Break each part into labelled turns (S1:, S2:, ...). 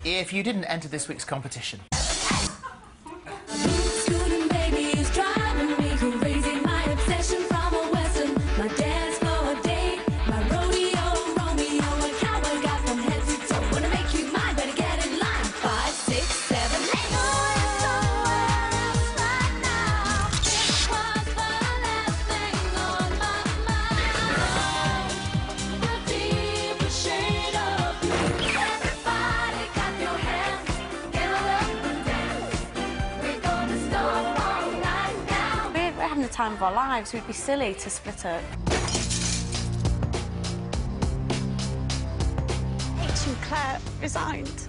S1: If you didn't enter this week's competition.
S2: The time of our lives, we'd be silly to split up. Rachel Claire resigned.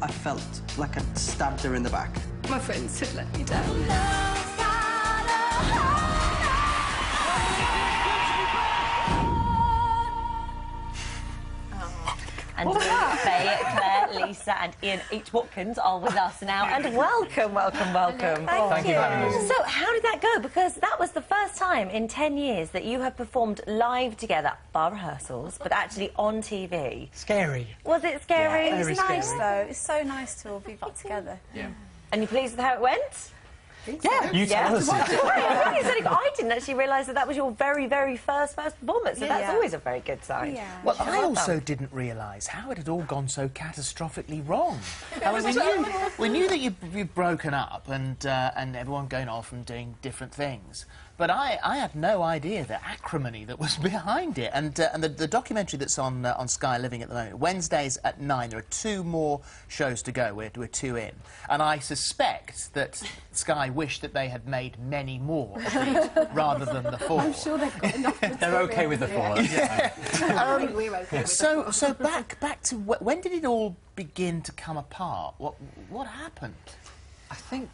S3: I felt like I'd stabbed her in the back.
S4: My friends had let me down.
S5: And Faye, Claire, Lisa and Ian H. Watkins are with us now. And welcome, welcome, welcome.
S6: Thank you for having us.
S5: So, how did that go? Because that was the first time in 10 years that you have performed live together, bar rehearsals, but actually on TV.
S6: Scary.
S5: Was it scary?
S2: Yeah, it was
S6: Very
S2: nice,
S6: scary.
S2: though. It's so nice to all be back together.
S6: Yeah.
S5: And you pleased with how it went?
S6: Yeah, you tell us.
S5: I didn't actually realise that was your very, very first performance, so that's always a very good sign.
S2: Yeah.
S1: Well, I also didn't realise how it had all gone so catastrophically wrong. I mean, we knew that you'd broken up and everyone going off and doing different things. But I had no idea the acrimony that was behind it. And the documentary that's on Sky Living at the moment, Wednesdays at 9, there are 2 more shows to go. We're 2 in. And I suspect that Sky wished that they had made many more of these, rather than the 4.
S4: I'm sure they've got enough material.
S6: They're OK with the 4.
S4: I think we're OK with
S1: So back to when did it all begin to come apart? What happened?
S6: I think...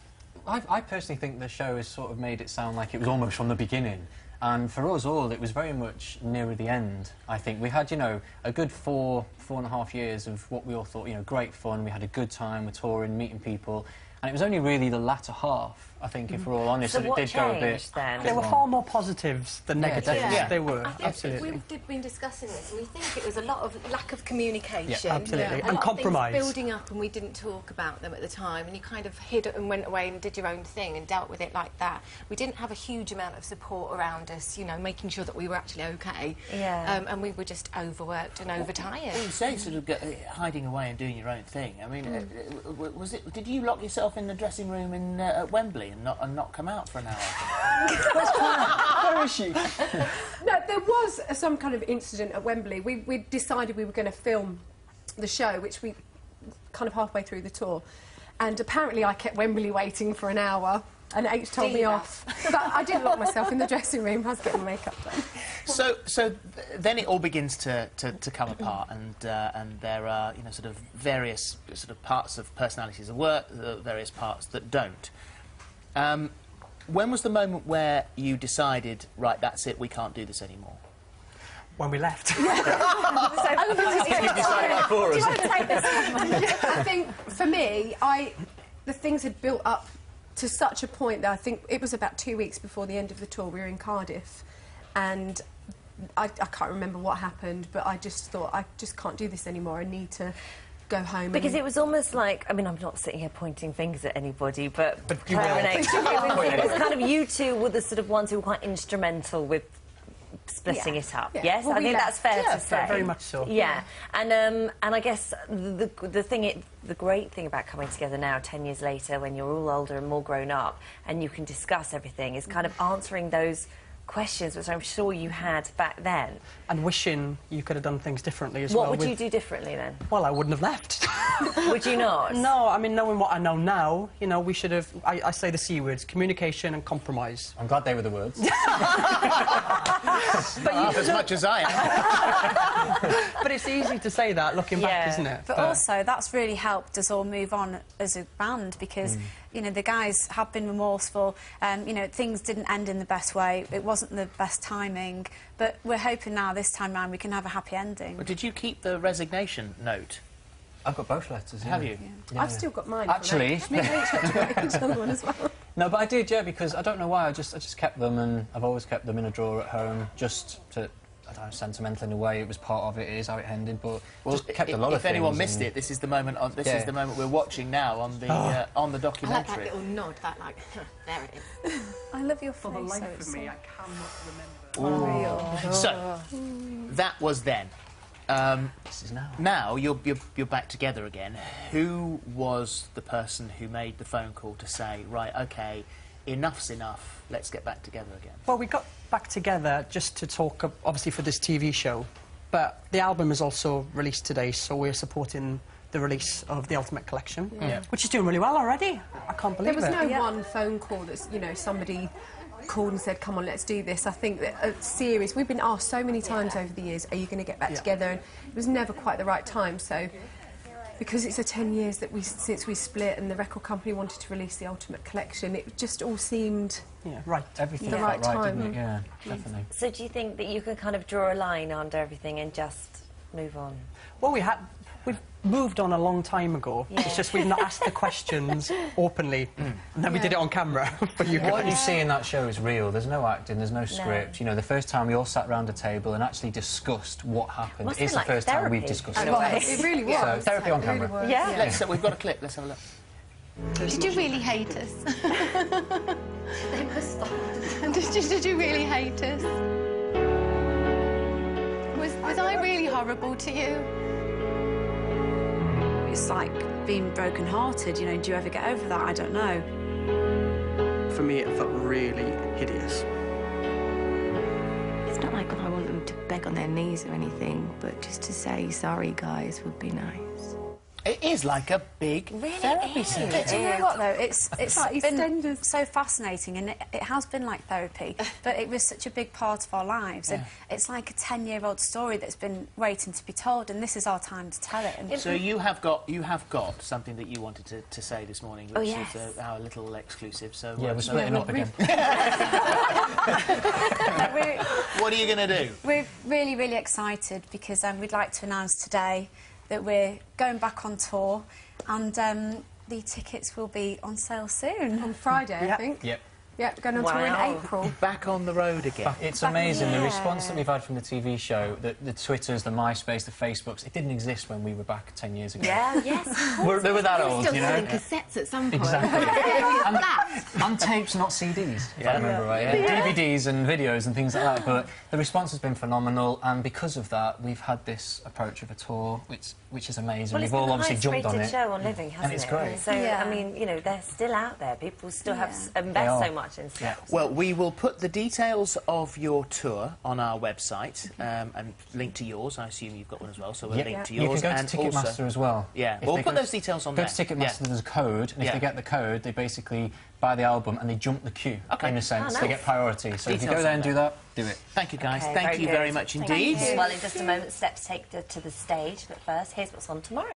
S6: I personally think the show has sort of made it sound like it was almost from the beginning. And for us all, it was very much nearer the end, I think. We had, you know, a good 4.5 years of what we all thought, you know, great fun. We had a good time, we're touring, meeting people. And it was only really the latter half, I think, if we're all honest,
S5: So
S6: that it
S5: what
S6: did go a bit...
S5: changed then?
S3: There were far more positives than negatives.
S6: definitely.
S3: They were,
S4: I think
S3: absolutely.
S4: we've been discussing this, and we think it was a lot of lack of communication.
S3: Yeah, absolutely.
S4: A
S3: And
S4: lot
S3: compromise.
S4: Of things building up, and we didn't talk about them at the time, and you kind of hid it and went away and did your own thing and dealt with it like that. We didn't have a huge amount of support around us, you know, making sure that we were actually OK.
S5: Yeah.
S4: And we were just overworked and overtired.
S1: Well, you say sort of hiding away and doing your own thing. I mean, was it? Did you lock yourself in the dressing room in at Wembley and not come out for an hour?
S3: Where is she?
S7: No, there was some kind of incident at Wembley. We decided we were going to film the show, which we kind of halfway through the tour. And apparently I kept Wembley waiting for an hour, and H told me off. But I didn't lock myself in the dressing room. I was getting makeup done.
S1: So then it all begins to come apart, and there are, you know, sort of various sort of parts of personalities that work, various parts that don't. When was the moment where you decided, right, that's it, we can't do this anymore?
S3: When we left.
S7: I think, for me, the things had built up to such a point that I think it was about 2 weeks before the end of the tour. We were in Cardiff, and I can't remember what happened, but I just thought, I just can't do this anymore. I need to go home.
S5: Because it was almost like, I mean, I'm not sitting here pointing fingers at anybody, but
S3: you will.
S5: it was kind of you two were the sort of ones who were quite instrumental with splitting it up.
S7: Yeah.
S5: Yes,
S7: Well,
S5: I think that's fair to say.
S3: Very much so.
S5: Yeah, and I guess the great thing about coming together now, 10 years later, when you're all older and more grown up, and you can discuss everything, is kind of answering those questions which I'm sure you had back then.
S3: And wishing you could have done things differently as well.
S5: What would you do differently then?
S3: Well, I wouldn't have left.
S5: Would you not?
S3: No, I mean, knowing what I know now, you know, we should have... I say the C words, communication and compromise.
S6: I'm glad they were the words.
S1: But half as much as I am.
S3: But it's easy to say that looking back, isn't it?
S2: But also, that's really helped us all move on as a band, because, you know, the guys have been remorseful. You know, things didn't end in the best way. It wasn't the best timing. But we're hoping now, this time round, we can have a happy ending.
S1: But did you keep the resignation note?
S6: I've got both letters, yeah.
S1: Have you?
S6: Yeah.
S7: I've still got mine.
S6: Actually...
S7: Me and H had to write each other one as well.
S6: No, but I did, yeah, because I don't know why, I just kept them, and I've always kept them in a drawer at home, just to I don't know, sentimental in a way. It was part of it. It is how it ended, but
S1: Well,
S6: just kept a lot of
S1: if
S6: things.
S1: anyone missed it, this is the moment. This is the moment we're watching now on the
S4: I like that
S1: documentary.
S4: little nod, that like, there it is.
S2: I love your face.
S3: For the life
S2: so
S3: of
S2: it's
S3: me,
S2: so
S3: I cannot remember.
S1: So that was then.
S6: This is now.
S1: Now you're back together again. Who was the person who made the phone call to say, right, OK, enough's enough, let's get back together again?
S3: Well, we got back together just to talk, obviously, for this TV show. But the album is also released today, so we're supporting the release of the Ultimate Collection, which is doing really well already. I can't believe it.
S7: There was no one phone call that's, you know, somebody called and said, come on, let's do this. I think that a series, we've been asked so many times over the years, are you going to get back together? And it was never quite the right time, so because it's 10 years that since we split and the record company wanted to release the Ultimate Collection, it just all seemed
S3: right.
S6: Everything
S7: the
S6: felt
S7: right time.
S6: didn't it? Yeah, definitely.
S5: So do you think that you can kind of draw a line under everything and just move on?
S3: Well, we've moved on a long time ago.
S5: Yeah.
S3: It's just we've not asked the questions openly, and then we did it on camera for you guys.
S6: What you see in that show is real. There's no acting, there's no script. You know, the first time we all sat round a table and actually discussed what happened
S5: Must
S6: is
S5: be
S6: the
S5: like
S6: first time we've
S5: therapy.
S6: discussed
S7: It
S6: it.
S7: was. It really was.
S6: So, therapy on
S7: It really
S6: camera.
S7: was.
S5: Yeah.
S1: We've got a clip. Let's have a look.
S8: Did you really hate us?
S9: They must have.
S8: Did you really hate us? Was I really horrible to you?
S2: It's like being broken-hearted, you know, do you ever get over that? I don't know.
S3: For me, it felt really hideous.
S10: It's not like I want them to beg on their knees or anything, but just to say sorry, guys, would be nice.
S1: It is like a big therapy session.
S2: But do you know what, though? It's
S7: like
S2: been
S7: EastEnders.
S2: so fascinating, and it has been like therapy, but it was such a big part of our lives. And it's like a 10-year-old story that's been waiting to be told, and this is our time to tell it. And
S1: So you have got something that you wanted to say this morning, which
S5: yes.
S1: is our little exclusive. So
S6: Yeah, we're splitting up again.
S1: What are you going to do?
S2: we're really, really excited because we'd like to announce today that we're going back on tour, and the tickets will be on sale soon.
S7: On Friday, I think.
S6: Yep.
S7: Yeah, going on tour in
S5: Wow.
S7: April.
S1: Back on the road again.
S6: It's amazing, the
S2: yeah.
S6: response that we've had from the TV show, the Twitters, the MySpace, the Facebooks, it didn't exist when we were back 10 years ago.
S5: Yeah, yes.
S6: They were that
S4: They were
S6: old,
S4: still
S6: you know?
S4: selling cassettes at some point.
S6: Exactly. and tapes, not CDs, if I remember right. Yeah. DVDs and videos and things like that. But the response has been phenomenal, and because of that, we've had this approach of a tour, which is amazing.
S5: Well, it's
S6: We've all
S5: been the
S6: obviously jumped on
S5: highest
S6: it.
S5: rated show on Living, hasn't
S6: it's
S5: it?
S6: great.
S5: So,
S2: Yeah.
S5: I mean, you know, they're still out there. People still have
S2: Yeah.
S5: invest
S6: They
S5: so
S6: are.
S5: much in stuff.
S1: Well, we will put the details of your tour on our website and link to yours. I assume you've got one as well, so we'll link to
S6: You
S1: yours.
S6: can go
S1: and
S6: to Ticketmaster
S1: also,
S6: as well.
S1: Yeah,
S6: If
S1: we'll
S6: they
S1: put
S6: go-
S1: those details on
S6: Go
S1: there.
S6: to Ticketmaster, there's a code, and if they get the code, they basically buy the album and they jump the queue, in a sense.
S5: Oh,
S6: They
S5: nice.
S6: get priority. So if you
S1: Details
S6: go there
S1: on
S6: and do that, do it.
S1: Thank you, guys.
S5: Okay,
S1: Thank you
S5: good.
S1: very much
S5: Thank
S1: indeed.
S5: you. Well, in just a moment, steps take to the stage. But first, here's what's on tomorrow.